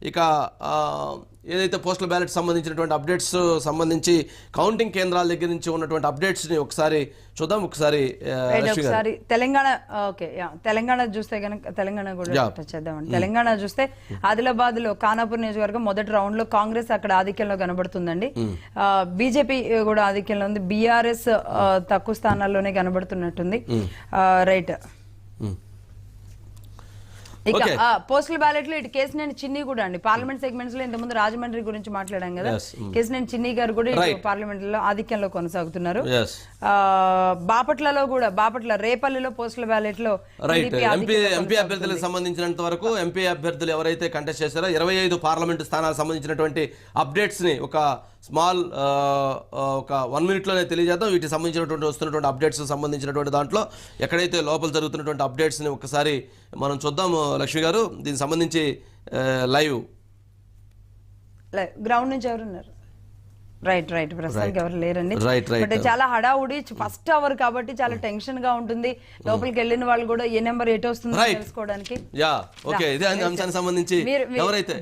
ఇక ఏదైతే postal ballot సంబంధించినటువంటి అప్డేట్స్ సంబంధించి కౌంటింగ్ కేంద్రాల దగ్గర నుంచి ఉన్నటువంటి అప్డేట్స్ని ఒకసారి చూద్దాం. ఒకసారి తెలంగాణ తెలంగాణ చూస్తే కనుక తెలంగాణ కూడా టచ్ చేద్దామండి. తెలంగాణ చూస్తే ఆదిలాబాద్ లో ఖానాపూర్ నియోజకవర్గం మొదటి రౌండ్ లో కాంగ్రెస్ అక్కడ ఆధిక్యంలో కనబడుతుందండి. బీజేపీ కూడా ఆధిక్యంలో ఉంది. బీఆర్ఎస్ తక్కువ స్థానాల్లోనే కనబడుతున్నట్టుంది. రైట్. ఇక పోస్టల్ బ్యాలెట్ లో ఇటు కేసినేని చిన్ని కూడా అండి పార్లమెంట్ సెగ్మెంట్స్ లో ఇంతకుముందు రాజమండ్రి గురించి మాట్లాడాం కదా. కేసినేని చిన్ని గారు కూడా పార్లమెంట్ లో ఆధిక్యంలో కొనసాగుతున్నారు. బాపట్లలో కూడా రేపల్లిలో పోస్టల్ బ్యాలెట్ లో ఎంపీ అభ్యర్థులకు సంబంధించినంత వరకు ఎంపీ అభ్యర్థులు ఎవరైతే కంటెస్ట్ చేశారో 25 పార్లమెంటు స్థానాలకు సంబంధించినటువంటి అప్డేట్స్ ని ఒక స్మాల్ ఒక 1 minute-లోనే తెలియజేద్దాం. వీటికి సంబంధించినటువంటి వస్తున్నటువంటి అప్డేట్స్ సంబంధించినటువంటి దాంట్లో ఎక్కడైతే లోపల జరుగుతున్నటువంటి అప్డేట్స్ని ఒకసారి మనం చూద్దాము లక్ష్మి గారు. దీనికి సంబంధించి లైవ్ గ్రౌండ్ నుంచి ఎవరున్నారు? రైట్ ప్రస్తుతానికి ఎవరు లేరండి. బట్ చాలా హడావుడి ఫస్ట్ అవర్ కాబట్టి చాలా టెన్షన్ గా ఉంటుంది. లోపలికి వెళ్ళిన వాళ్ళు కూడా ఏ నెంబర్ ఎటు వస్తుందో తెలుసుకోవడానికి. ఇదే అంశానికి సంబంధించి ఎవరైతే